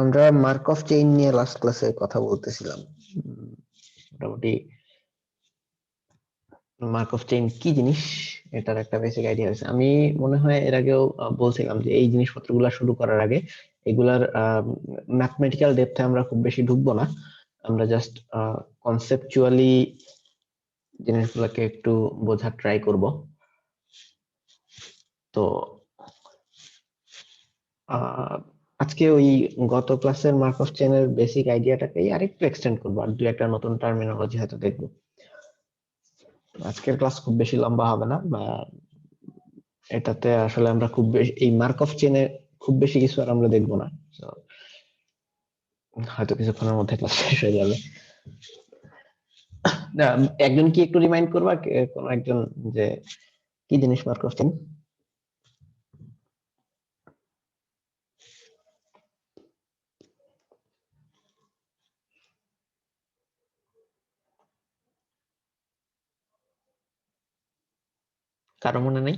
আমরা Markov chain নিয়ে last ক্লাসে কথা বলতেছিলাম। মোটামুটি মার্কভ চেইন কি জিনিস এটার একটা বেসিক আইডিয়া আছে। আমি মনে হয় এর আগেও বলছিলাম যে এই জিনিসপত্রগুলো শুরু করার আগে এগুলার ম্যাথমেটিক্যাল ডেপথে আমরা খুব বেশি ঢুকবো না, আমরা জাস্ট কনসেপচুয়ালি জিনিসগুলোকে একটু বোঝার ট্রাই করব। তো আজকে ওই গত ক্লাসের মার্কভ চেইনের বেসিক আইডিয়াটাকেই আরেকটু এক্সটেন্ড করবো, আর দুই একটা নতুন টার্মিনোলজি হয়তো দেখবো। আজকের ক্লাস খুব বেশি লম্বা হবে না, বা এটাতে আসলে আমরা খুব বেশি এই মার্কভ চেইনে খুব বেশি কিছু আর আমরা দেখবো না। হয়তো কিছুক্ষণের মধ্যে ক্লাস শেষ হয়ে যাবে। একজন কি একটু রিমাইন্ড করবা, কোন একজন, যে কি জিনিস মার্কভ চেইন? কারো মনে নেই?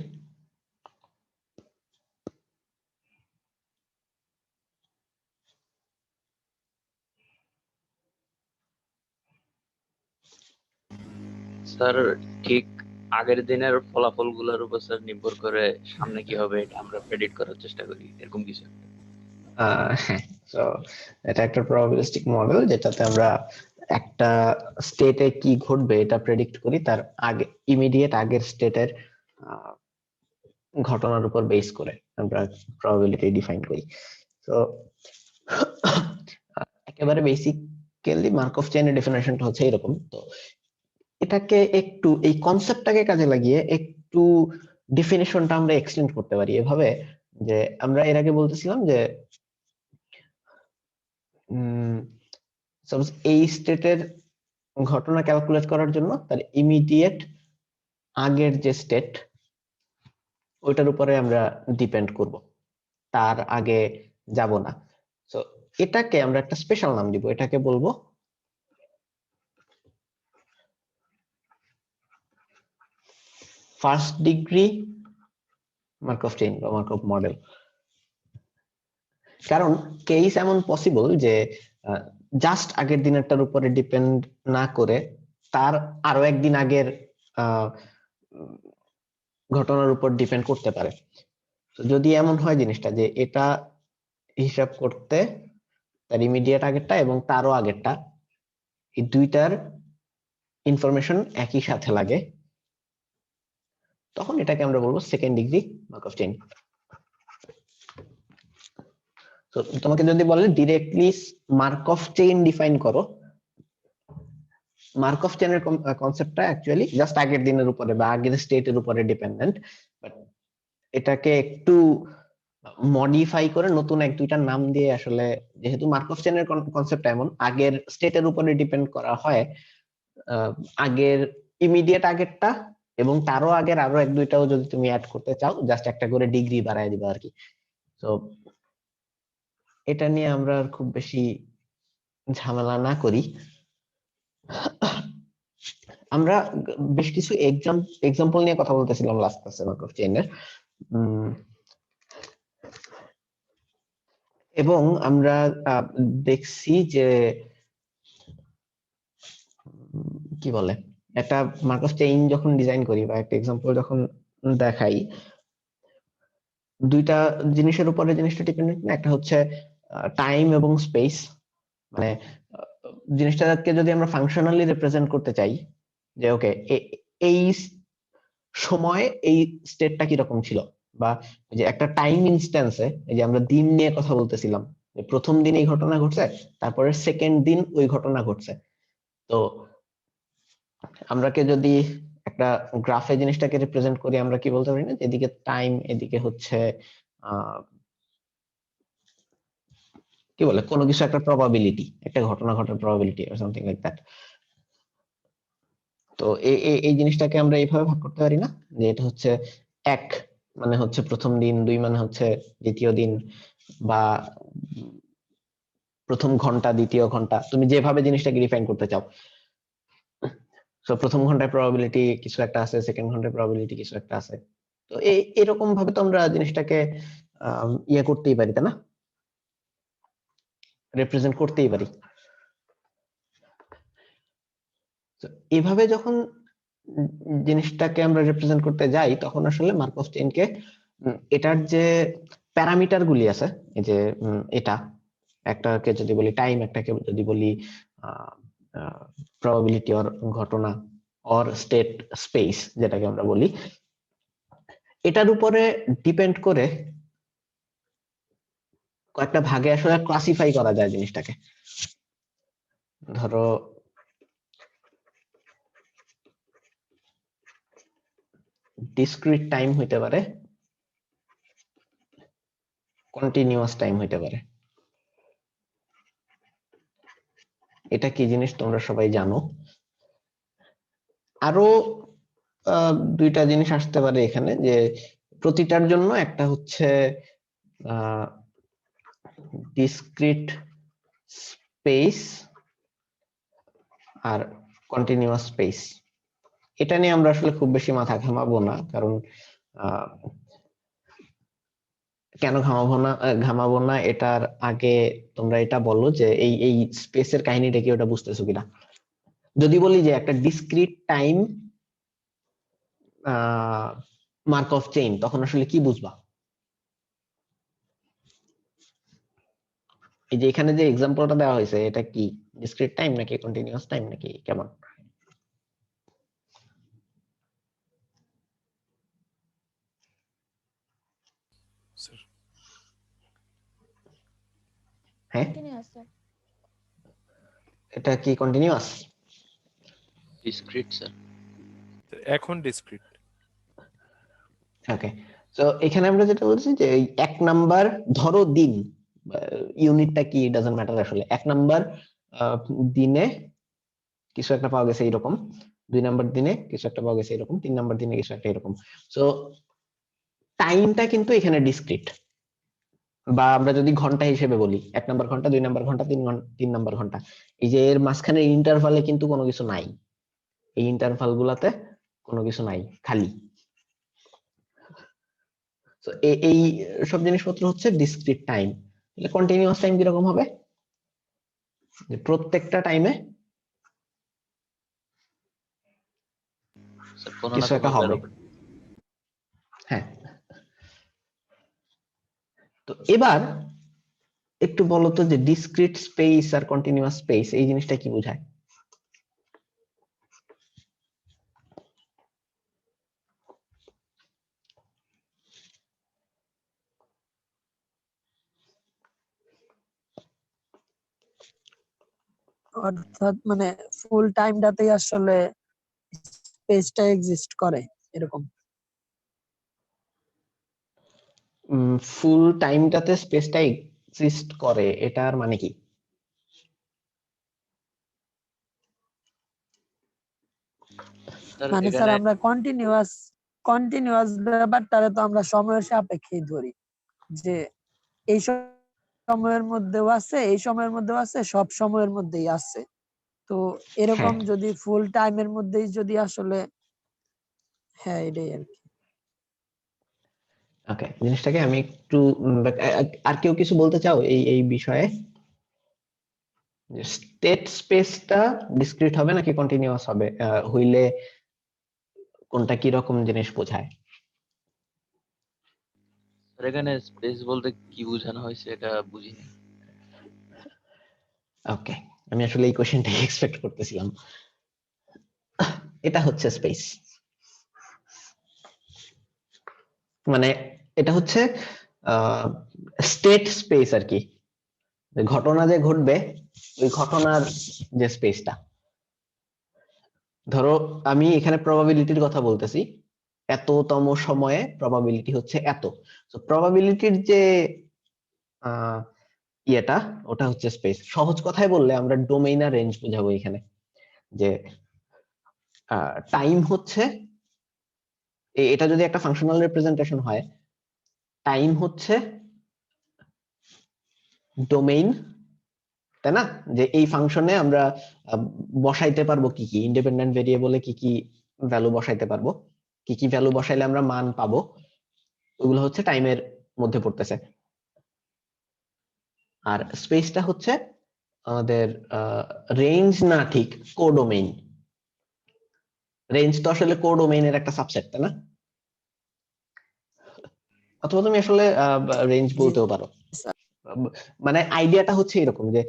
স্যার, ঠিক আগের দিনের ফলাফলগুলোর উপর স্যার নির্ভর করে সামনে কি হবে এটা আমরা প্রেডিক্ট করার চেষ্টা করি, এরকম কিছু একটা। হ্যাঁ, তো এটা একটা প্রবাবিলিস্টিক মডেল যেটাতে আমরা একটা স্টেটে কি ঘটবে এটা প্রেডিক্ট করি তার আগে, ইমিডিয়েট আগের স্টেটের ঘটনার উপর বেস করে আমরা প্রবাবিলিটি ডিফাইন করি। তো একেবারে বেসিক্যালি মার্কভ চেইনের ডেফিনেশনটা হচ্ছে এরকম। তো এটাকে একটু, এই কনসেপ্টটাকে কাজে লাগিয়ে একটু ডেফিনেশনটা আমরা এক্সটেন্ড করতে পারি এভাবে, যে আমরা এর আগে বলতেছিলাম যে সাপোজ এই স্টেটের ঘটনা ক্যালকুলেট করার জন্য তার ইমিডিয়েট আগের যে স্টেট ওইটার উপরে আমরা ডিপেন্ড করব, তার আগে যাব না। তো এটাকে আমরা একটা স্পেশাল নাম দিব, এটাকে বলবো ফার্স্ট ডিগ্রি মার্কভ চেইন বা মার্কভ মডেল। কারণ কেস এমন পসিবল যে জাস্ট আগের দিনেরটার উপরে ডিপেন্ড না করে তার আরো একদিন আগের ঘটনার উপর ডিপেন্ড করতে পারে। যদি এমন হয় জিনিসটা যে এটা হিসাব করতে তার ইমিডিয়েট আগেরটা এবং তারও আগেরটা, এই দুইটার ইনফরমেশন একই সাথে লাগে, তখন এটাকে আমরা বলবো সেকেন্ড ডিগ্রি মার্কভ চেইন। তো তোমাকে যদি বলে ডিরেক্টলি মার্কভ চেইন ডিফাইন করো, মার্কভ চেইনের কনসেপ্টটা অ্যাকচুয়ালি জাস্ট আগের দিনের উপরে বা আগের স্টেটের উপরে ডিপেন্ডেন্ট, বাট এটাকে একটু মডিফাই করে নতুন এক দুইটা নাম দিয়ে, আসলে যেহেতু মার্কভ চেইনের কনসেপ্ট এমন আগের স্টেটের উপরে ডিপেন্ড করা হয়, আগের ইমিডিয়েট আগেরটা এবং তারও আগের আরো এক দুইটাও যদি তুমি অ্যাড করতে চাও, জাস্ট একটা করে ডিগ্রি বাড়ায় দিবা আর কি। তো এটা নিয়ে আমরা খুব বেশি ঝামেলা না করি, আমরা বেশ কিছু এক্সাম্পল নিয়ে কথা বলতেছিলাম লাস্ট ক্লাসে মার্কভ চেইনের, এবং আমরা দেখছি যে কি বলে, একটা মার্কভ চেইন যখন ডিজাইন করি বা একটা এক্সাম্পল যখন দেখাই, দুইটা জিনিসের উপরে জিনিসটা ডিপেন্ডেন্ট না, একটা হচ্ছে টাইম এবং স্পেস। মানে জিনিসটাকে যদি আমরা ফাংশনালি রিপ্রেজেন্ট করতে চাই, যে ওকে এই সময় এই স্টেটটা কিরকম ছিল, বা যে একটা টাইম ইনস্ট্যান্সে, এই যে আমরা দিন নিয়ে কথা বলতেছিলাম, যে প্রথম দিন এই ঘটনা ঘটছে, তারপরে সেকেন্ড দিন ওই ঘটনা ঘটছে। তো আমরা যদি একটা গ্রাফে জিনিসটাকে রিপ্রেজেন্ট করি, আমরা কি বলতে পারি না, এদিকে টাইম, এদিকে হচ্ছে কি বলে, কোনো কিছু একটা প্রবাবিলিটি, একটা ঘটনা ঘটার probability or something like that. তো এই জিনিসটাকে আমরা এইভাবে ভাগ করতে পারি না, যে এটা হচ্ছে এক মানে হচ্ছে প্রথম দিন, দুই মানে হচ্ছে দ্বিতীয় দিন, বা প্রথম ঘন্টা দ্বিতীয় ঘন্টা, তুমি যেভাবে জিনিসটাকে ডিফাইন করতে চাও। তো প্রথম ঘন্টায় প্রবাবিলিটি কিছু একটা আছে, সেকেন্ড ঘন্টায় প্রবাবিলিটি কিছু একটা আছে। তো এরকম ভাবে তো আমরা জিনিসটাকে ইয়ে করতেই পারি, তাই না? রিপ্রেজেন্ট করতেই পারি। তো এভাবে যখন জিনিসটাকে আমরা রিপ্রেজেন্ট করতে যাই তখন আসলে মার্কভ চেইনকে এটার যে প্যারামিটার গুলি আছে, এই যে এটা একটাকে যদি বলি টাইম, একটাকে যদি বলি প্রবাবিলিটি অর ঘটনা অর স্টেট স্পেস যেটাকে আমরা বলি, এটার উপরে ডিপেন্ড করে কয়েকটা ভাগে আসলে ক্লাসিফাই করা যায় জিনিসটাকে। ধরো ডিসক্রিট টাইম হইতে পারে, কন্টিনিউয়াস টাইম হইতে পারে। এটা কি জিনিস তোমরা সবাই জানো। আরো দুইটা জিনিস আসতে পারে এখানে, যে প্রতিটার জন্য একটা হচ্ছে ডিসক্রিট স্পেস আর কন্টিনিউয়াস স্পেস। এটা নিয়ে আমরা আসলে খুব বেশি মাথা ঘামাবো না, কারণ কেন ঘামাবো না এটার আগে তোমরা এটা বলো যে এই স্পেসের কাহিনীটা কি, ওটা বুঝতেছো কিনা। যদি বলি যে একটা ডিসক্রিট টাইম মার্কভ চেইন, তখন আসলে কি বুঝবা? এই যে এখানে যে এক্সাম্পলটা দেওয়া হয়েছে, এটা কি ডিসক্রিট টাইম নাকি কন্টিনিউয়াস টাইম নাকি কেমন? হ্যাঁ, এটা কি কন্টিনিউয়াস? Discrete sir. এখন ডিসক্রিট। ওকে, তো এখানে আমরা যেটা বলছি যে এই এক নাম্বার, ধরো দিন, ইউনিটটা কি ডাজন্ট ম্যাটার আসলে, এক নাম্বার দিনে কিছু একটা পাওয়া গেছে এরকম, 2 নাম্বার দিনে কিছু একটা পাওয়া গেছে এরকম, 3 নাম্বার দিনে কিছু একটা এরকম। সো টাইমটা কিন্তু এখানে ডিসক্রিট, বা আমরা যদি ঘন্টা হিসেবে বলি 1 নাম্বার ঘন্টা, 2 নাম্বার ঘন্টা, 3 নাম্বার ঘন্টা, এই যে এর মাঝখানে ইন্টারভালে কিন্তু কোনো কিছু নাই, এই ইন্টারভাল গুলাতে কোনো কিছু নাই, খালি। তো এই সব জিনিসপত্র হচ্ছে ডিসক্রিট টাইম। তাহলে কন্টিনিউয়াস টাইম কিরকম হবে? যে প্রত্যেকটা টাইমে স্যার কোনো না কিছু একটা কোনো হবে। ভ্যালু। হ্যাঁ, তো এবার একটু বলতো যে ডিসক্রিট স্পেস আর কন্টিনিউয়াস স্পেস এই জিনিসটা কি বোঝায়? অর্থাৎ মানে ফুল টাইমটাতেই আসলে স্পেসটা এক্সিস্ট করে এরকম। ফুল টাইমটাতে স্পেসটা এক্সিস্ট করে, এটার মানে কি? স্যার মানে স্যার এখানে আমরা কন্টিনিউয়াস ব্যাপারটারে তো আমরা সময়ের সাপেক্ষেই ধরি, যে এই সময়ের মধ্যেও আছে, এই সময়ের মধ্যেও আছে, সব সময়ের মধ্যেই আছে। তো এরকম হ্যাঁ, যদি ফুল টাইমের মধ্যেই যদি আসলে, হ্যাঁ এটাই আর কি। ওকে, জিনিসটাকে আমি একটু আর কেউ কিছু বলতে চাও এই এই বিষয়ে? স্টেট স্পেসটা ডিসক্রিট হবে নাকি কন্টিনিউয়াস হবে, হইলে কোনটা কি রকম জিনিস বোঝায়? স্যার এখানে স্পেস বলতে কি বোঝানো হয়েছে এটা বুঝিনি। ওকে, আমি আসলে এই কোশ্চেনটাই এক্সপেক্ট করতেছিলাম। এটা হচ্ছে স্পেস, মানে এটা হচ্ছে স্টেট স্পেস আর কি, যে ঘটনা যে ঘটবে ওই ঘটনার যে স্পেসটা। ধরো আমি এখানে প্রবাবিলিটির কথা বলতেছি, এততম সময়ে প্রবাবিলিটি হচ্ছে এত। তো প্রবাবিলিটির যে ইয়েটা, ওটা হচ্ছে স্পেস। সহজ কথায় বললে আমরা ডোমেইন আর রেঞ্জ বোঝাবো এখানে, যে টাইম হচ্ছে, এটা যদি একটা ফাংশনাল রিপ্রেজেন্টেশন হয়, টাইম হচ্ছে ডোমেইন, তাই না? যে এই ফাংশনে আমরা বসাইতে পারবো কি কি ইন্ডিপেন্ডেন্ট ভেরিয়েবলে, কি কি ভ্যালু বসাইতে পারবো, কি কি ভ্যালু বসাইলে আমরা মান পাবো, ওগুলো হচ্ছে টাইমের মধ্যে পড়তেছে। আর স্পেসটা হচ্ছে আমাদের রেঞ্জ না, ঠিক কোডোমেইন। রেঞ্জ তো আসলে কোডোমেইনের একটা সাবসেট, তাই না? অথবা তুমি আসলে রেঞ্জ জি বলতেও পারো। স্যার। মানে আইডিয়াটা হচ্ছে এরকম যে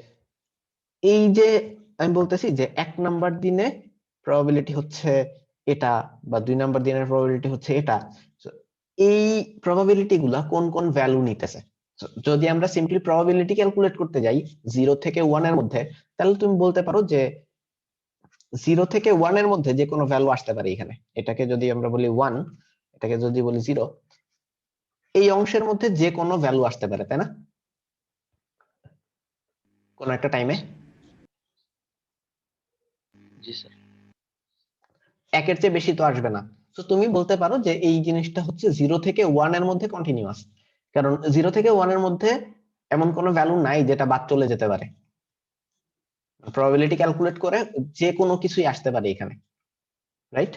এই যে আমি বলতেছি যে 1 নাম্বার দিনে প্রবাবিলিটি হচ্ছে এটা, বা 2 নাম্বার দিনের প্রবাবিলিটি হচ্ছে এটা। So, এই প্রবাবিলিটি গুলা কোন কোন ভ্যালু নিতেছে। So, যদি আমরা সিম্পলি প্রবাবিলিটি ক্যালকুলেট করতে যাই 0 থেকে 1 এর মধ্যে, তাহলে তুমি বলতে পারো যে 0 থেকে 1 এর মধ্যে যে কোনো ভ্যালু আসতে পারে এখানে। এটাকে যদি আমরা বলি 1, এটাকে যদি বলি 0, এই অংশের মধ্যে যে কোনো ভ্যালু আসতে পারে, তাই না? কোন একটা টাইমে জি স্যার। একের চেয়ে বেশি তো আসবে না। তো তুমি বলতে পারো যে এই জিনিসটা হচ্ছে 0 থেকে 1 এর মধ্যে কন্টিনিউয়াস, কারণ 0 থেকে 1 এর মধ্যে এমন কোনো ভ্যালু নাই যেটা বাদ চলে যেতে পারে। প্রবাবিলিটি ক্যালকুলেট করে যে কোনো কিছুই আসতে পারে এখানে, রাইট?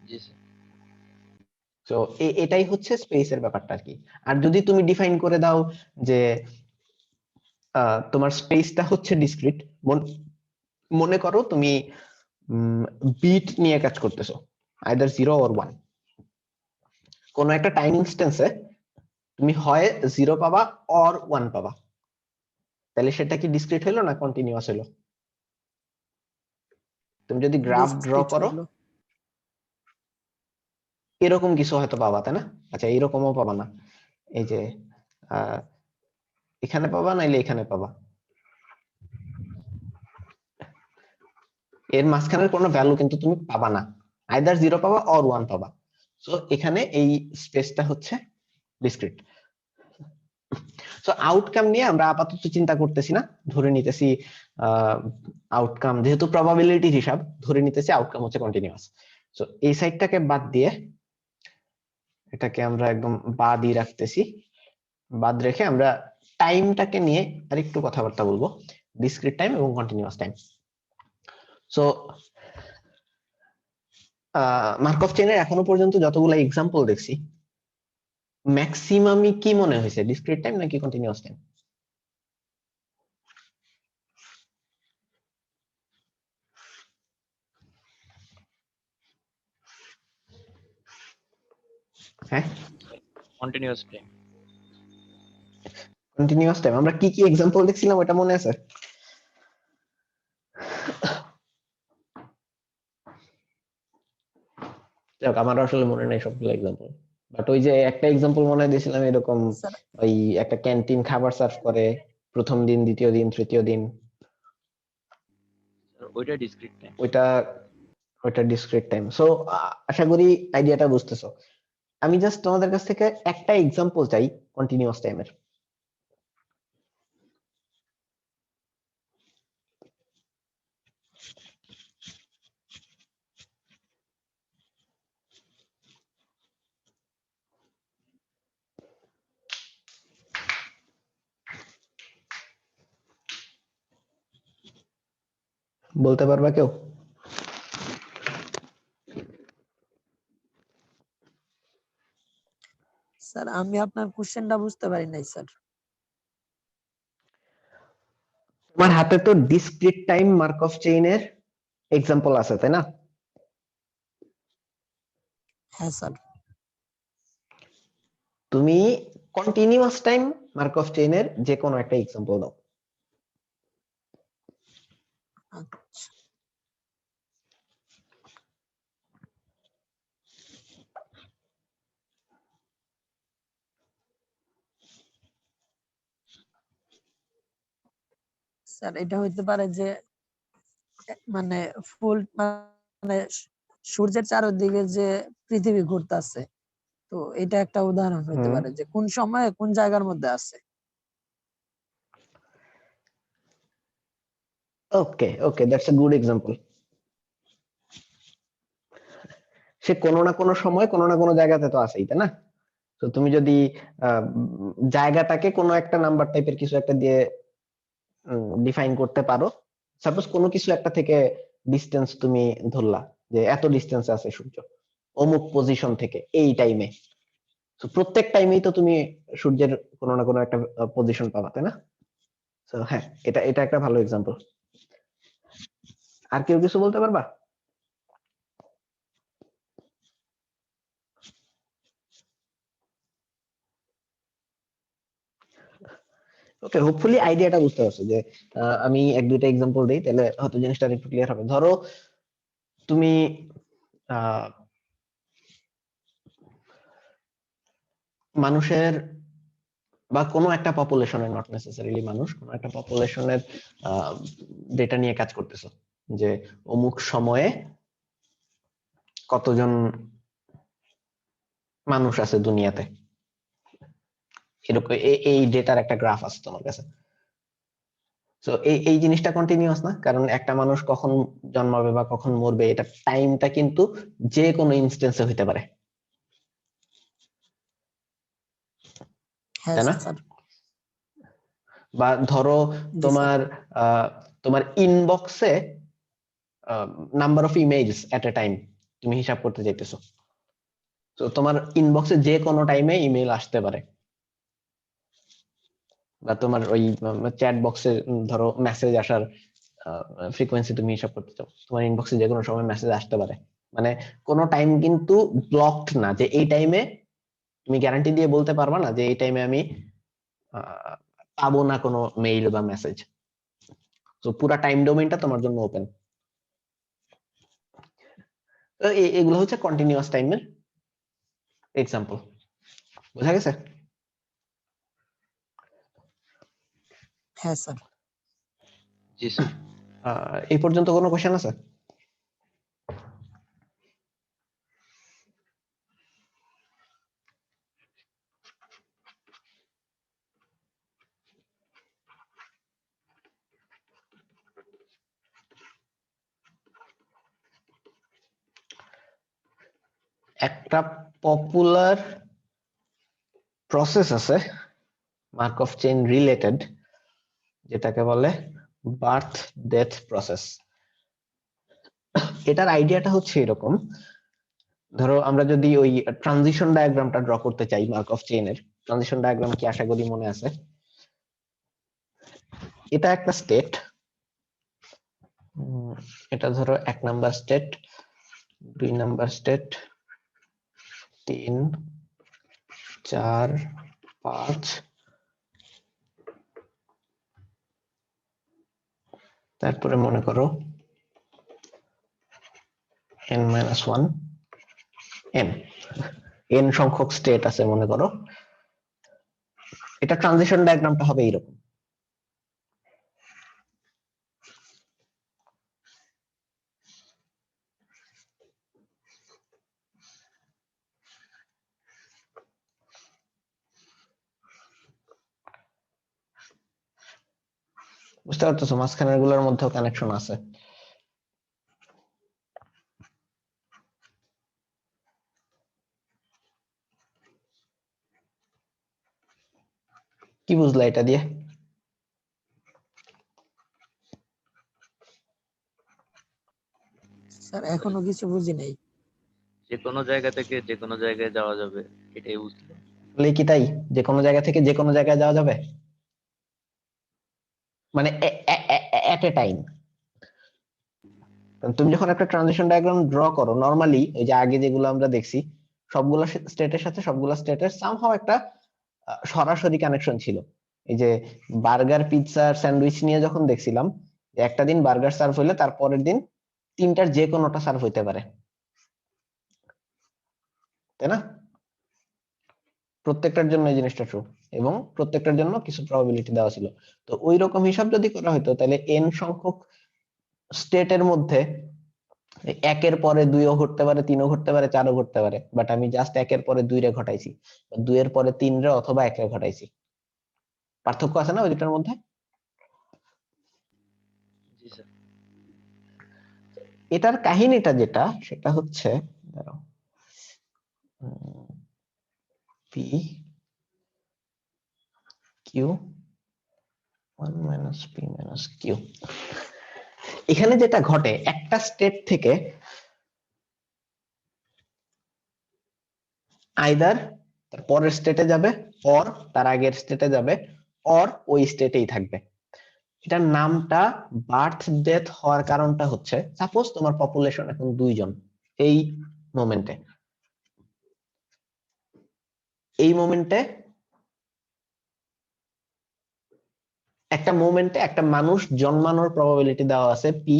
জি স্যার। তো এটাই হচ্ছে স্পেসের ব্যাপারটা আর কি। আর যদি তুমি ডিফাইন করে দাও যে তোমার স্পেসটা হচ্ছে ডিসক্রিট, মনে করো তুমি বিট নিয়ে কাজ করতেছো, আইদার 0 অর 1। কোন একটা টাইম ইনস্ট্যান্সে তুমি হয় 0 পাবা অর 1 পাবা, তাহলে সেটা কি ডিসক্রিট হলো না কন্টিনিউয়াস হলো? তুমি যদি গ্রাফ ড্র ডিসক্রিট করো হলো। এরকম কিছু হয়তো পাবা, তাই না? আচ্ছা, এরকমও পাবা না, এই যে আহ এখানে পাবা, নাইলে এখানে পাবা, এর মাঝখানের কোনো ভ্যালু কিন্তু তুমি পাবা না, আইদার 0 পাবা অর 1 পাবা। সো এখানে এই স্পেসটা হচ্ছে ডিসক্রিট। সো আউটকাম নিয়ে আমরা আপাতত চিন্তা করতেছি না, ধরে নিতেছি আউটকাম যেহেতু প্রবাবিলিটির হিসাব, ধরে নিতেছি আউটকাম হচ্ছে কন্টিনিউয়াস। সো এই সাইডটাকে বাদ দিয়ে এটাকে আমরা একদম বাদই রাখতেছি। বাদ রেখে আমরা টাইমটাকে নিয়ে আরেকটু কথাবার্তা বলবো, ডিসক্রিট টাইম এবং কন্টিনিউয়াস টাইম। সো মার্কভ চেইনের এখনো পর্যন্ত যতগুলো এক্সাম্পল দেখছি, ম্যাক্সিমামই কি মনে হয়েছে, ডিসক্রিট টাইম নাকি কন্টিনিউয়াস টাইম? হ্যাঁ, কন্টিনিউয়াস টাইম। Continuous time. আমরা কি কি এক্সাম্পল দেখছিলাম ওটা মনে আছে? যাক, আমার আসলে মনে নাই সবগুলো এক্সাম্পল, বাট ওই যে একটা এক্সাম্পল মনে দিয়েছিলাম এরকম, স্যার ওই একটা ক্যান্টিন খাবার সার্ভ করে প্রথম দিন, দ্বিতীয় দিন, তৃতীয় দিন, ওইটা ডিসক্রিট টাইম। ওইটা ওইটা ডিসক্রিট টাইম। সো আশা করি আইডিয়াটা বুঝতেছো। আমি জাস্ট তোমাদের কাছ থেকে একটা এক্সাম্পল চাই কন্টিনিউয়াস টাইমের। বলতে পারবা কেউ? স্যার আমি আপনার কোশ্চেনটা বুঝতে পারি নাই স্যার। তোমার হাতে তো ডিসক্রিট টাইম মার্কভ চেইনের এক্সাম্পল আছে, তাই না? হ্যাঁ স্যার। তুমি কন্টিনিউয়াস টাইম মার্কভ চেইনের যে কোনো একটা এক্সাম্পল দাও। আচ্ছা স্যার, এটা হইতে পারে যে মানে ফুল মানে সূর্যের চারদিকে যে পৃথিবী ঘুরতেছে, তো এটা একটা উদাহরণ হইতে পারে যে কোন সময়ে কোন জায়গার মধ্যে আছে। ওকে ওকে, দ্যাটস এ গুড এক্সাম্পল। সে কোনো না কোনো সময় কোনো না কোনো জায়গাতে তো আছেই, তাই না? তো তুমি যদি জায়গাটাকে কোনো একটা নাম্বার টাইপের কিছু একটা দিয়ে ডিফাইন করতে পারো, সাপোজ কোনো কিছু একটা থেকে ডিস্টেন্স তুমি ধরলা যে এত ডিস্টেন্স আছে সূর্য অমুক পজিশন থেকে এই টাইমে, তো প্রত্যেক টাইমেই তো তুমি সূর্যের কোনো না কোনো একটা পজিশন পাবা, তাই না? তো হ্যাঁ, এটা এটা একটা ভালো এক্সাম্পল। আর কেউ কিছু বলতে পারবা? ওকে, হোপফুলি আইডিয়াটা বুঝতে পারছো যে আমি এক দুইটা এক্সাম্পল দিই, তাহলে হয়তো জিনিসটা একটু ক্লিয়ার হবে। ধরো তুমি মানুষের বা কোনো একটা পপুলেশনের, নট নেসেসারিলি মানুষ, কোনো একটা পপুলেশনের ডেটা নিয়ে কাজ করতেছো, যে অমুক সময়ে কতজন মানুষ আছে দুনিয়াতে, এরকম এই ডেটার একটা গ্রাফ আছে তোমার কাছে। তো এই জিনিসটা কন্টিনিউয়াস না, কারণ একটা মানুষ কখন জন্মাবে বা কখন মরবে, এটা টাইমটা কিন্তু যে কোনো ইনস্টেন্সে হইতে পারে, হ্যাঁ তাই না? স্যার। বা ধরো জি স্যার। তোমার তোমার ইনবক্সে number of emails at A time তুমি হিসাব করতে চাইতেছো, তো তোমার ইনবক্সে যে কোনো টাইমে ইমেইল আসতে পারে, বা তোমার ওই চ্যাট বক্সে ধরো মেসেজ আসার ফ্রিকোয়েন্সি তুমি হিসাব করতে চাও, তোমার ইনবক্সে যে কোনো সময় মেসেজ আসতে পারে। মানে কোনো টাইম কিন্তু ব্লকড না, যে এই টাইমে তুমি গ্যারান্টি দিয়ে বলতে পারবা না যে এই টাইমে আমি পাবো না কোনো মেইল বা মেসেজ। তো পুরা টাইম ডোমেইনটা তোমার জন্য ওপেন। তো এগুলো হচ্ছে কন্টিনিউয়াস টাইমের এক্সাম্পল। বোঝা গেছে? হ্যাঁ স্যার। জি স্যার। এই পর্যন্ত কোনো কোশ্চেন আছে? একটা পপুলার প্রসেস আছে মার্কভ চেইন রিলেটেড, যেটাকে বলে বার্থ ডেথ প্রসেস। এটার আইডিয়াটা হচ্ছে এরকম, ধরো আমরা যদি ওই ট্রানজিশন ডায়াগ্রামটা ড্র করতে চাই মার্কভ চেইনের, ট্রানজিশন ডায়াগ্রাম কি আশা করি মনে আছে? এটা একটা স্টেট, এটা ধরো 1 নাম্বার স্টেট, 2 নাম্বার স্টেট, 3, 4, 5, তারপরে মনে করো n-1, n সংখ্যক স্টেট আছে মনে করো। এটা ট্রানজিশন ডায়াগ্রামটা হবে এইরকম। বুঝতে পারতেছো মাঝখানের গুলোর মধ্যেও কানেকশন আছে। কি বুঝলা এটা দিয়ে? স্যার এখনো কিছু বুঝি নাই। যে কোনো জায়গা থেকে যে কোনো জায়গায় যাওয়া যাবে, এটাই বুঝলাম। বলে কি তাই, যে কোনো জায়গা থেকে যে কোনো জায়গায় যাওয়া যাবে, মানে এট এ টাইম। তুমি যখন একটা ট্রানজিশন ডায়াগ্রাম ড্র করো, নরমালি এই যে আগে যেগুলো আমরা দেখছি সবগুলো স্টেটের সাথে সবগুলো স্টেটের সামহাও একটা সরাসরি কানেকশন ছিল। এই যে বার্গার, পিৎজা, স্যান্ডউইচ নিয়ে যখন দেখছিলাম, যে একটা দিন বার্গার সার্ভ হইলে তার পরের দিন তিনটার যে কোনোটা সার্ভ হইতে পারে, তাই না? প্রত্যেকটার জন্য এই জিনিসটা ট্রু, এবং প্রত্যেকটার জন্য কিছু প্রবাবিলিটি দেওয়া ছিল। তো ওই রকম হিসাব যদি করা হতো, তাহলে এন সংখ্যক স্টেটের মধ্যে একের পরে 2ও ঘটতে পারে, 3ও ঘটতে পারে, 4ও ঘটতে পারে, বাট আমি জাস্ট একের পরে 2 রে ঘটাইছি, 2 এর পরে 3 রে অথবা 1 রে ঘটাইছি। পার্থক্য আছে না ওই দুটার মধ্যে? জি স্যার। এটার কাহিনীটা যেটা, সেটা হচ্ছে P Q 1 minus P minus Q. এখানে যেটা ঘটে, একটা স্টেট থেকে আইদার তার পরের স্টেটে যাবে, অর তার আগের স্টেটে যাবে, অর ওই স্টেটেই থাকবে। এটার নামটা বার্থ ডেথ হওয়ার কারণটা হচ্ছে, সাপোজ তোমার পপুলেশন এখন 2 জন, এই মোমেন্টে একটা মানুষ জন্মানোর প্রবাবিলিটি দেওয়া আছে পি,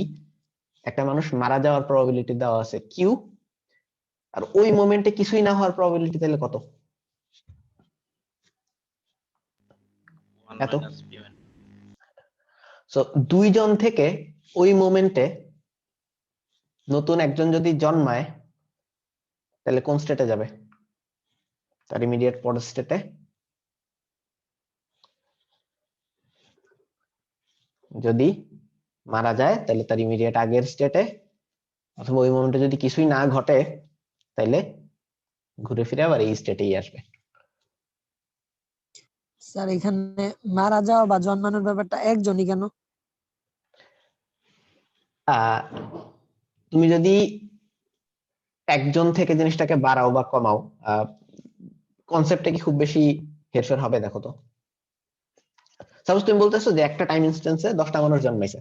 একটা মানুষ মারা যাওয়ার প্রবাবিলিটি দেওয়া আছে কিউ, আর ওই মোমেন্টে কিছুই না হওয়ার প্রবাবিলিটি তাহলে কত? 1 এত। minus p minus সো 2 জন থেকে ওই মোমেন্টে নতুন একজন যদি জন্মায় তাহলে কোন স্টেটে যাবে? তার ইমিডিয়েট পরের স্টেটে। যদি মারা যায় তাহলে তার ইমিডিয়েট আগের স্টেটে, অথবা ওই মোমেন্টে যদি কিছুই না ঘটে তাহলে ঘুরে ফিরে আবার এই স্টেটেই আসবে। স্যার এখানে মারা যাওয়া বা জন্মানোর ব্যাপারটা একজনই কেন? তুমি যদি একজন থেকে জিনিসটাকে বাড়াও বা কমাও, কনসেপ্টে কি খুব বেশি হেরফের হবে? দেখো তো, সাপোজ তুমি বলতেছো যে একটা টাইম ইনস্ট্যান্সে 10টা মানুষ জন্মাইছে,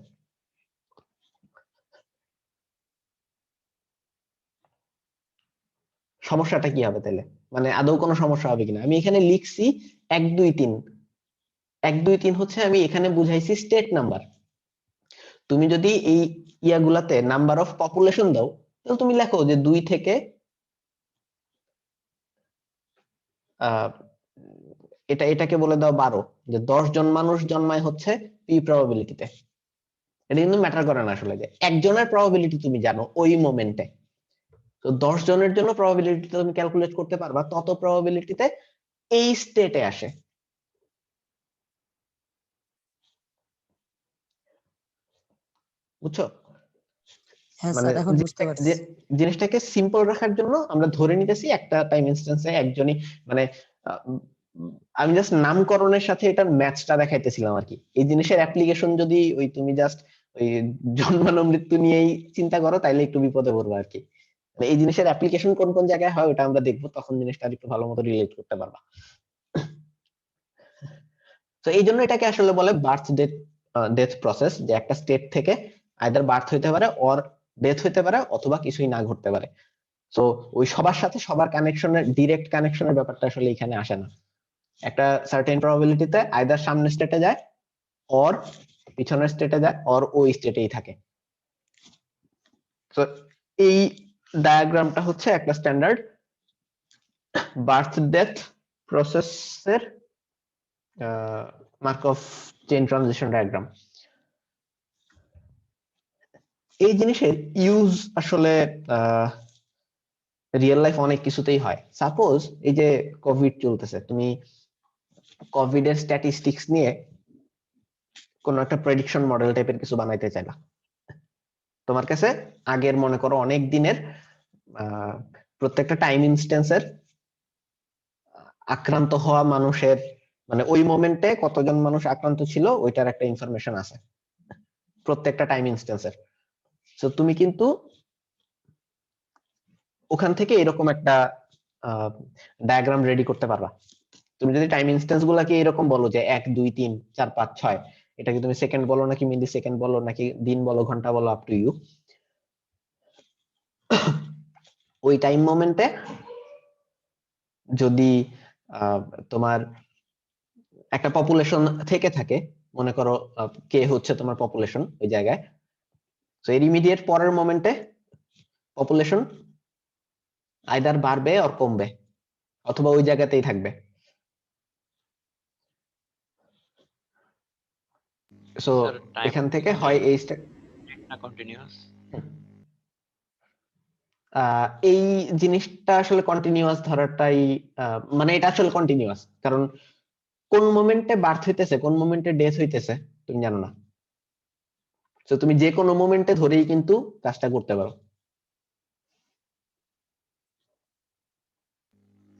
সমস্যাটা কি হবে তাহলে? মানে আদৌ কোনো সমস্যা হবে কিনা? আমি এখানে লিখছি 1 2 3, 1 2 3 হচ্ছে আমি এখানে বুঝাইছি স্টেট নাম্বার। তুমি যদি এই ইয়াগুলাতে নাম্বার অফ পপুলেশন দাও তাহলে তুমি লেখো যে 2 থেকে এটাকে বলে দাও 12, যে 10 জন মানুষ জন্মায় হচ্ছে পি প্রবাবিলিটিতে। এটা কিন্তু ম্যাটার করে না আসলে, যে একজনের প্রবাবিলিটি তুমি জানো ওই মোমেন্টে, তো 10 জনের জন্য প্রবাবিলিটি তুমি ক্যালকুলেট করতে পারবা, তত প্রবাবিলিটিতে এই স্টেটে আসে। বুঝছো? হ্যাঁ মানে স্যার, এখন বুঝতে পারছি। জিনিসটাকে সিম্পল রাখার জন্য আমরা ধরে নিতেছি একটা টাইম ইনস্ট্যান্সে একজনই, মানে আহ, আমি জাস্ট নামকরণের সাথে এটার ম্যাচটা দেখাইতেছিলাম আর কি। এই জিনিসের অ্যাপ্লিকেশন যদি ওই তুমি জাস্ট ওই জন্মানো মৃত্যু নিয়েই চিন্তা করো তাইলে একটু বিপদে পড়বে আর কি। মানে এই জিনিসের অ্যাপ্লিকেশন কোন কোন জায়গায় হয় ওটা আমরা দেখবো, তখন জিনিসটা আর একটু ভালো মতো রিলেট করতে পারবা। তো এই জন্য এটাকে আসলে বলে বার্থ ডেথ প্রসেস, যে একটা স্টেট থেকে আইদার বার্থ হইতে পারে অর ডেথ হইতে পারে, অথবা কিছুই না ঘটতে পারে। তো ওই সবার সাথে সবার কানেকশনের, ডিরেক্ট কানেকশনের ব্যাপারটা আসলে এখানে আসে না। একটা সার্টেন প্রবাবিলিটিতে আইদার সামনের স্টেটে যায় অর পিছনের স্টেটে যায় অর ওই স্টেটেই থাকে। তো এই ডায়াগ্রামটা হচ্ছে একটা স্ট্যান্ডার্ড বার্থ ডেথ প্রসেসের মার্কভ চেইন ট্রানজিশন ডায়াগ্রাম। এই জিনিসের ইউজ আসলে রিয়েল লাইফ অনেক কিছুতেই হয়। সাপোজ এই যে কোভিড চলতেছে, তুমি কোভিড এর স্ট্যাটিস্টিক্স নিয়ে কোন একটা প্রেডিকশন মডেল টাইপের কিছু বানাইতে চাইলা। তোমার কাছে আগের মনে করো অনেক দিনের প্রত্যেকটা টাইম ইনস্ট্যান্সের আক্রান্ত হওয়া মানুষের, মানে ওই মোমেন্টে কতজন মানুষ আক্রান্ত ছিল ওইটার একটা ইনফরমেশন আছে প্রত্যেকটা টাইম ইনস্ট্যান্সের। তো তুমি কিন্তু ওখান থেকে এরকম একটা ডায়াগ্রাম রেডি করতে পারবা। তুমি যদি টাইম ইনস্ট্যান্স গুলাকে এরকম বলো যে 1 2 3 4 5 6, এটাকে তুমি সেকেন্ড বলো নাকি মিলি সেকেন্ড বলো নাকি দিন বলো ঘন্টা বলো, আপ টু ইউ। ওই টাইম মোমেন্টে যদি তোমার একটা পপুলেশন থেকে থাকে, মনে করো কে হচ্ছে তোমার পপুলেশন ওই জায়গায়, তো এর ইমিডিয়েট পরের মোমেন্টে পপুলেশন আইদার বাড়বে আর কমবে, অথবা ওই জায়গাতেই থাকবে। সো স্যার টাইম এখান থেকে হয় এই না কন্টিনিউয়াস? এই জিনিসটা আসলে কন্টিনিউয়াস ধরাটাই, মানে এটা আসলে কন্টিনিউয়াস, কারণ কোন মোমেন্টে বার্থ হইতেছে কোন মোমেন্টে ডেথ হইতেছে তুমি জানো না। তো তুমি যে কোনো মোমেন্টে ধরেই কিন্তু কাজটা করতে পারো।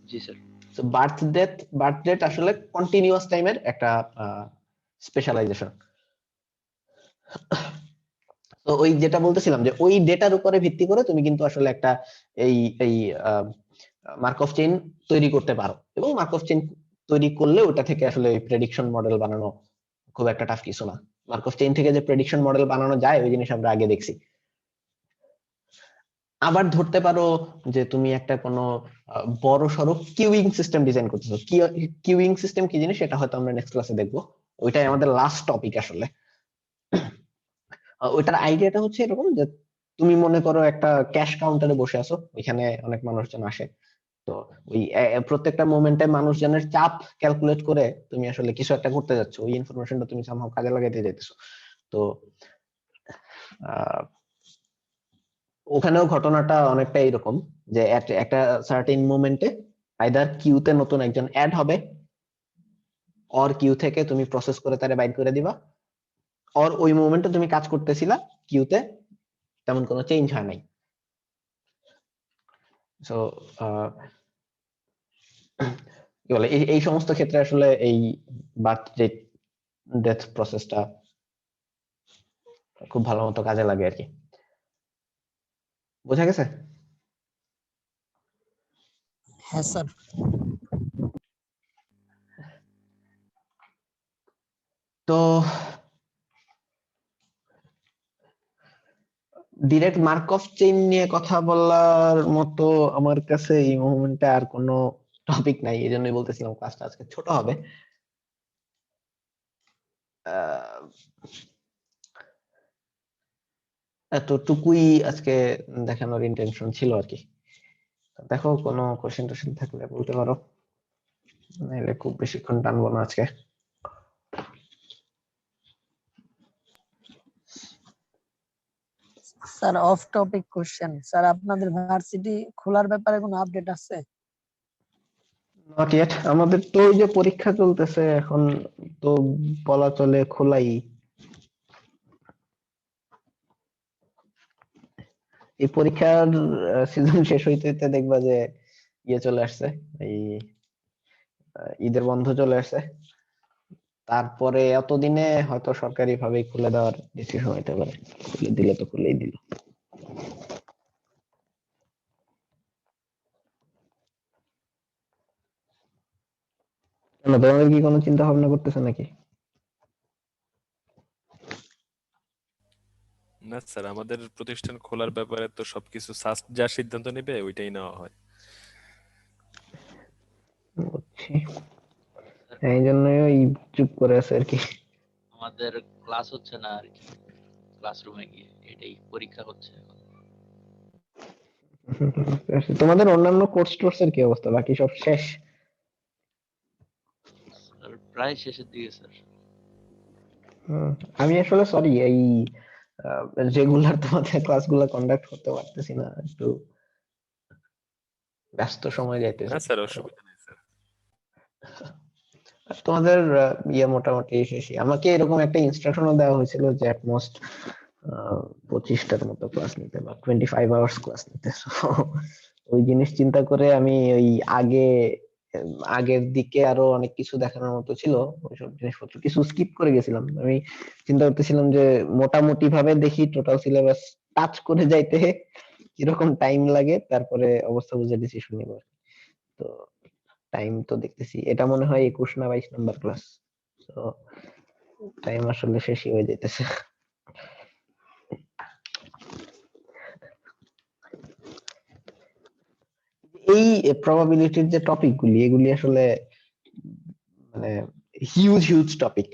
জি স্যার। তো বার্থ ডেট আসলে কন্টিনিউয়াস টাইমের একটা স্পেশালাইজেশন। তো ওই যেটা বলতেছিলাম যে ওই ডেটার উপরে ভিত্তি করে তুমি কিন্তু আসলে একটা এই এই মার্কভ চেইন তৈরি করতে পারো, এবং মার্কভ চেইন তৈরি করলে ওটা থেকে আসলে প্রেডিকশন মডেল বানানো খুব একটা টাফ কিছু না। মার্কভ চেইন থেকে যে প্রেডিকশন মডেল বানানো যায় ওই জিনিস আমরা আগে দেখছি। আবার ধরতে পারো যে তুমি একটা কোনো বড় সড়ো কিউইং সিস্টেম ডিজাইন করতেছো। কিউইং সিস্টেম কি জিনিস সেটা হয়তো আমরা নেক্সট ক্লাসে দেখবো, ওইটাই আমাদের লাস্ট টপিক আসলে। ওইটার আইডিয়াটা হচ্ছে এরকম যে তুমি মনে করো একটা ক্যাশ কাউন্টারে বসে আছো, ওইখানে অনেক মানুষজন আসে, তো ওই প্রত্যেকটা মোমেন্টে মানুষজনের চাপ ক্যালকুলেট করে তুমি আসলে কিছু একটা করতে যাচ্ছ, ওই ইনফরমেশনটা তুমি সামহাও কাজে লাগাইতে যাইতেছো। তো ওখানেও ঘটনাটা অনেকটা এরকম যে একটা সার্টেন মোমেন্টে আইদার কিউতে নতুন একজন অ্যাড হবে, অর কিউ থেকে তুমি প্রসেস করে তারে বাইর করে দিবা, অর ওই মোমেন্টে তুমি কাজ করতেছিলা, কিউতে তেমন কোনো চেঞ্জ হয় নাই। সো কি বলে, এই সমস্ত ক্ষেত্রে আসলে এই বার্থ ডেথ প্রসেসটা খুব ভালো মতো কাজে লাগে আর কি। বোঝা গেছে? হ্যাঁ স্যার। তো ডিরেক্ট মার্কভ চেইন নিয়ে কথা বলার মতো আমার কাছে এই মুভমেন্টে আর কোনো টপিক নাই, এই জন্যই বলতেছিলাম ক্লাসটা আজকে ছোট হবে। এতটুকুই আজকে দেখানোর ইন্টেনশন ছিল আর কি। দেখো কোনো কোশ্চেন টোশ্চেন থাকলে বলতে পারো, নাহলে খুব বেশিক্ষণ টানবো না আজকে। Sir of topic question, sir আপনাদের ভার্সিটি খোলার ব্যাপারে কোনো আপডেট আছে? নট ইয়েট, আমাদের তো ওই যে পরীক্ষা চলতেছে এখন, তো বলা চলে খোলাই। এই পরীক্ষার সিজন শেষ হইতে হইতে দেখবা যে ইয়ে চলে আসছে, এই ঈদের বন্ধ চলে আসছে, তারপরে এতদিনে হয়তো সরকারি ভাবে খুলে দেওয়ার ডিসিশন হইতে পারে। খুলে দিলে তো খুলেই দিল। কেন, তোমাদের কি কোনো চিন্তা ভাবনা করতেছে নাকি? না স্যার, আমাদের প্রতিষ্ঠান খোলার ব্যাপারে তো সবকিছু সাস্ট যা সিদ্ধান্ত নেবে ওইটাই নেওয়া হয়। বুঝছি, এই জন্যই ওই চুপ করে আছে আর কি। আমাদের ক্লাস হচ্ছে না আর কি, ক্লাসরুমে গিয়ে এটাই পরীক্ষা হচ্ছে এখন। তোমাদের অন্যান্য কোর্স টোর্সের কি অবস্থা, বাকি সব শেষ? স্যার প্রায় শেষের দিকে স্যার। আমি আসলে সরি, এই রেগুলার তোমাদের ক্লাসগুলো কন্ডাক্ট করতে পারতেছি না, একটু ব্যস্ত সময় না যাইতেছে। স্যার, অসুবিধা নেই স্যার। তোমাদের ইয়ে মোটামুটি শেষই। আমাকে এরকম একটা ইনস্ট্রাকশনও দেওয়া হয়েছিল যে অ্যাটমোস্ট 25টার মতো ক্লাস নিতে বা 25 আওয়ার্স ক্লাস নিতে। So, ওই জিনিস চিন্তা করে আমি ওই আগে আগের দিকে আরো অনেক কিছু দেখানোর মতো ছিল, ওইসব জিনিসপত্র কিছু স্কিপ করে গেছিলাম। আমি চিন্তা করতেছিলাম যে মোটামুটি ভাবে দেখি টোটাল সিলেবাস টাচ করে যাইতে কিরকম টাইম লাগে, তারপরে অবস্থা বুঝে ডিসিশন নিব। তো টাইম তো দেখতেছি এটা মনে হয় 21 না 22 নাম্বার ক্লাস, তো টাইম আসলে শেষই হয়ে যাইতেছে। এই প্রবাবিলিটির যে টপিক গুলি, এগুলি আসলে মানে হিউজ হিউজ টপিক।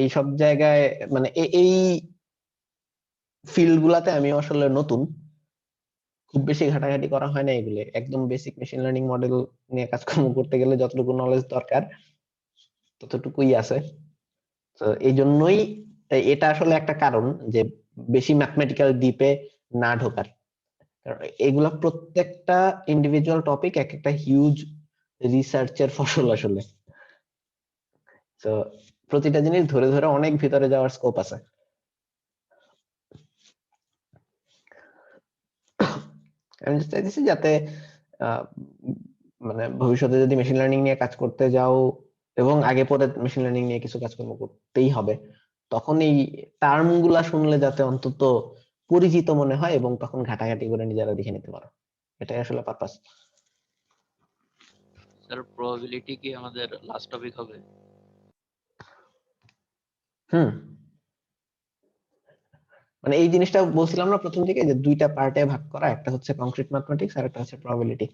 এই সব জায়গায় মানে এই ফিল্ড গুলাতে আমি আসলে নতুন, খুব বেশি ঘাটাঘাটি করা হয় না এগুলো। একদম বেসিক মেশিন লার্নিং মডেল নিয়ে কাজকর্ম করতে গেলে যতটুকু নলেজ দরকার ততটুকুই আছে। তো এই জন্যই এটা আসলে একটা কারণ যে বেশি ম্যাথমেটিক্যাল ডিপে না ঢোকার। কারণ এগুলা প্রত্যেকটা ইন্ডিভিজুয়াল টপিক এক একটা হিউজ রিসার্চের ফসল আসলে। তো প্রতিটা জিনিস ধরে ধরে অনেক ভিতরে যাওয়ার স্কোপ আছে। আমি চাইতেছি যাতে আহ, মানে ভবিষ্যতে যদি মেশিন লার্নিং নিয়ে কাজ করতে যাও এবং আগে পরে মেশিন লার্নিং নিয়ে কিছু কাজকর্ম করতেই হবে, তখন এই টার্ম গুলা শুনলে যাতে অন্তত পরিচিত মনে হয় এবং তখন ঘাটাঘাটি করে নিজেরা দেখে নিতে পারো। এটাই আসলে পারপাস। স্যার প্রবাবিলিটি কি আমাদের লাস্ট টপিক হবে? হুম, মানে এই জিনিসটা বলছিলাম না প্রথম দিকে যে দুইটা পার্টে ভাগ করা, একটা হচ্ছে কংক্রিট ম্যাথমেটিক্স আর একটা হচ্ছে প্রবাবিলিটি।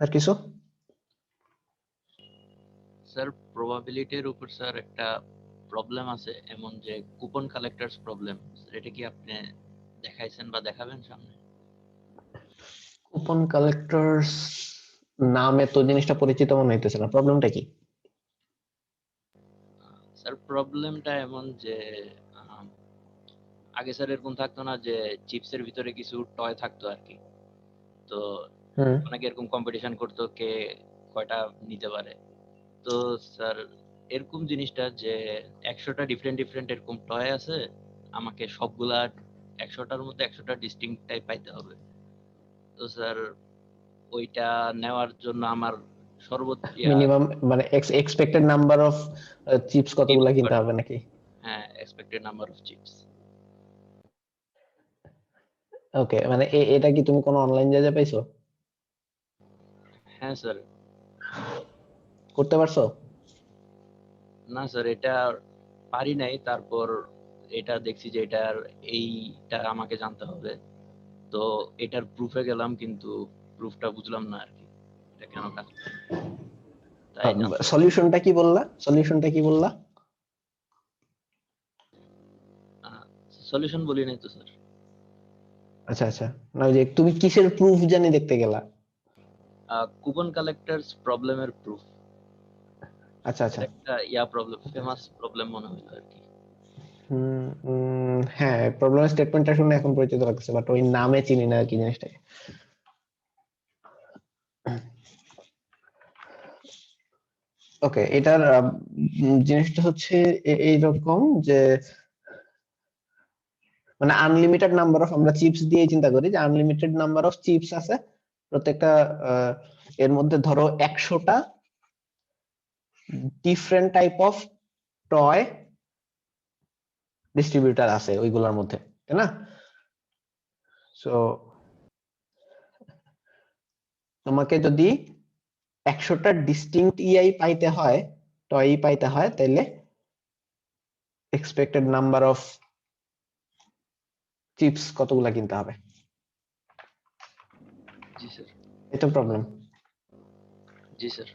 আর কিছু? স্যার প্রবাবিলিটির উপর স্যার একটা প্রবলেম আছে, এমন যে কুপন কালেক্টরস প্রবলেম, এটা কি আপনি দেখাইছেন বা দেখাবেন সামনে? কুপন কালেক্টরস নামে তো জিনিসটা পরিচিত মনে হইতেছে না, প্রবলেমটা কি? স্যার প্রবলেমটা এমন যে আগে স্যার এরকম থাকতো না যে চিপসের ভিতরে কিছু টয় থাকতো আর কি, তো হুম, অনেকে এরকম কম্পিটিশন করতো কে কয়টা নিতে পারে। তো স্যার এরকম জিনিসটা যে 100টা ডিফারেন্ট ডিফারেন্ট এরকম টয় আছে, আমাকে সবগুলা 100টার মধ্যে 100টা ডিস্টিংক্ট টাইপ পাইতে হবে। তো স্যার ওইটা নেওয়ার জন্য আমার সর্বোচ্চ মিনিমাম মানে এক্সপেক্টেড নাম্বার অফ চিপস কতগুলা কিনতে হবে নাকি? হ্যাঁ, এক্সপেক্টেড নাম্বার অফ চিপস। ওকে, মানে এটা কি তুমি কোনো অনলাইন জায়গায় পাইছো? হ্যাঁ স্যার। করতে পারছো? না স্যার, এটা পারি নাই। তারপর এটা দেখছি যে এটার এইটা আমাকে জানতে হবে, তো এটার প্রুফে গেলাম, কিন্তু প্রুফটা বুঝলাম না আর কি, এটা কেন কাজ করে। তাই জানতে সলিউশনটা কি বললা? সলিউশনটা কি বললা? সলিউশন বলি নাই তো স্যার। আচ্ছা আচ্ছা, না ওই যে তুমি কিসের প্রুফ জানি দেখতে গেলা? কুপন কালেক্টরস প্রবলেমের প্রুফ। আচ্ছা আচ্ছা, এটা একটা ইয়া প্রবলেম, ফেমাস প্রবলেম মনে হলো আর কি। হ্যাঁ, প্রবলেম স্টেটমেন্টটা শুনে এখন পরিচিত লাগছে, বাট ওই নামে চিনি না কি জিনিসটাকে। ওকে, এটার জিনিসটা হচ্ছে এইরকম যে মানে আনলিমিটেড নাম্বার অফ, আমরা চিপস দিয়ে চিন্তা করি যে আনলিমিটেড নাম্বার অফ চিপস আছে প্রত্যেকটা, এর মধ্যে ধরো 100টা different type of toy distributor আছে ওইগুলোর মধ্যে, তাই না? সো তোমাকে যদি 100টা ডিস্টিংক্ট ইআই পাইতে হয়, টয় পাইতে হয়, তাহলে এক্সপেক্টেড নাম্বার অফ চিপস কতগুলা কিনতে হবে? জি স্যার। এটা প্রবলেম। জি স্যার।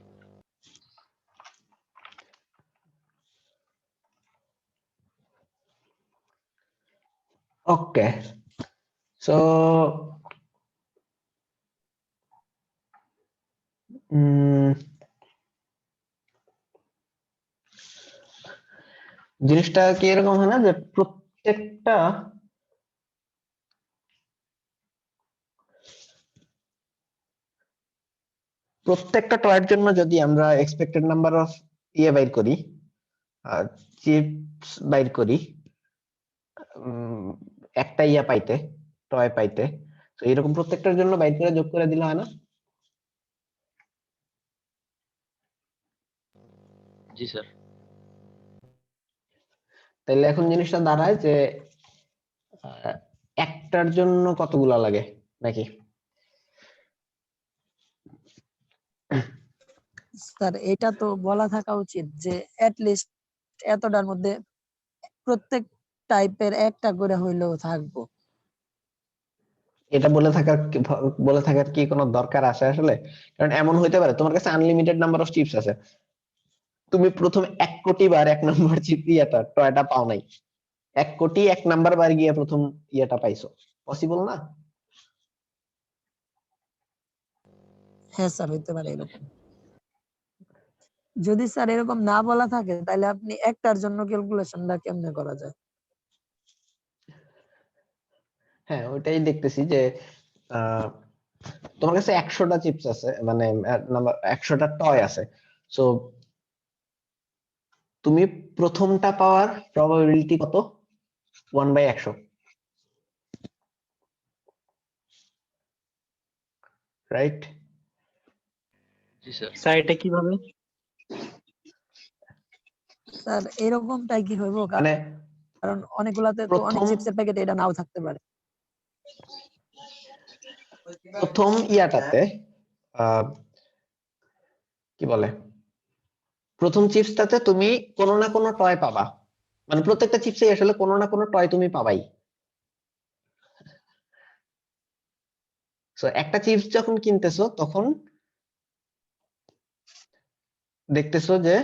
ওকে, সো জিনিসটা কি এরকম হয় না যে প্রত্যেকটা টয়ের জন্য যদি আমরা এক্সপেক্টেড নাম্বার অফ বাইর করি, চিপস বাইর করি, উম, একটা পাইতে, টয় পাইতে, তো এরকম প্রত্যেকটার জন্য বাইর করে যোগ করে দিলে হয় না? জি স্যার। তাহলে এখন জিনিসটা দাঁড়ায় যে আহ, একটার জন্য কতগুলা লাগে নাকি? স্যার এটা তো বলা থাকা উচিত যে লিস্ট এতটার মধ্যে প্রত্যেক টাইপের একটা করে হইলেও থাকবো। এটা বলে থাকার কি কোনো দরকার আছে আসলে? কারণ এমন হইতে পারে তোমার কাছে আনলিমিটেড নাম্বার অফ চিপস আছে, তুমি প্রথম 1 কোটি বার 1 নম্বর চিপ টয়টা পাও নাই, 1 কোটি 1 নাম্বার বার গিয়ে প্রথম পাইছো, পসিবল না? হ্যাঁ স্যার, হইতে পারে এরকম। যদি স্যার এরকম না বলা থাকে তাহলে আপনি একটার জন্য ক্যালকুলেশনটা কেমনে করা যায়? হ্যাঁ, ওইটাই দেখতেছি যে আহ, তোমার কাছে 100টা চিপস আছে, মানে নাম্বার 100টা টয় আছে, সো তুমি প্রথমটা পাওয়ার প্রবাবিলিটি কত? 1/100। রাইট? জি স্যার। স্যার এটা কিভাবে? স্যার এরকমটাই কি হইব, মানে কারণ অনেকগুলাতে তো অনেক প্রথম চিপসের প্যাকেট এটা নাও থাকতে পারে। প্রথম ইয়াটাতে কি বলে, প্রথম চিপসটাতে তুমি কোনো না কোনো টয় পাবা, মানে প্রত্যেকটা চিপসে আসলে কোনো না কোনো টয় তুমি পাবাই। সো একটা চিপস যখন কিনতেছো তখন দেখতেছো যে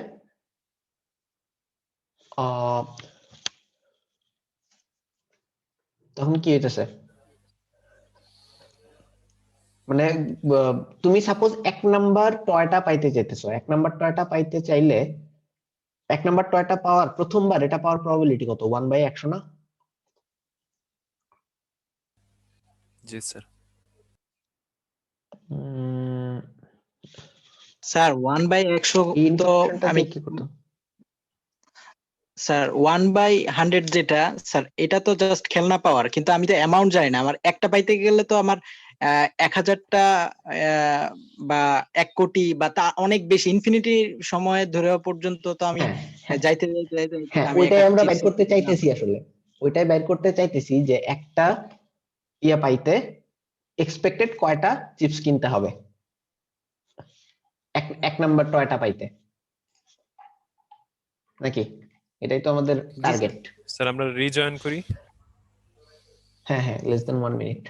তখন কি হইতেছে, মানে তুমি সাপোজ 1 নাম্বার টয়টা পাইতে চাইতেছো, 1 নাম্বার টয়টা পাইতে চাইলে 1 নাম্বার টয়টা পাওয়ার প্রথমবার এটা পাওয়ার প্রবাবিলিটি কত? 1/100 না? জি স্যার। স্যার 1/100 এই তো ইনফরমেশনটা আমি দিয়ে কি করতে? স্যার 1/100 যেটা স্যার এটা তো জাস্ট খেলনা পাওয়ার, কিন্তু আমি তো অ্যামাউন্ট জানি না। আমার একটা পাইতে গেলে তো আমার 1000টা বা 1 কোটি বা তা অনেক বেশি ইনফিনিটি সময় ধরে পর্যন্ত তো আমি হ্যাঁ হ্যাঁ যাইতে যাইতে যাইতে যাইতে হ্যাঁ, আমি ওইটাই একটা আমরা বাইর চিপসের করতে চাইতেছি, আসলে ওইটাই বাইর করতে চাইতেছি যে একটা ইয়া পাইতে এক্সপেক্টেড কয়টা চিপস কিনতে হবে এক নাম্বার টয়টা পাইতে, নাকি? এটাই তো আমাদের টার্গেট। স্যার আমরা রিজয়েন করি। হ্যাঁ হ্যাঁ, less than 1 minute।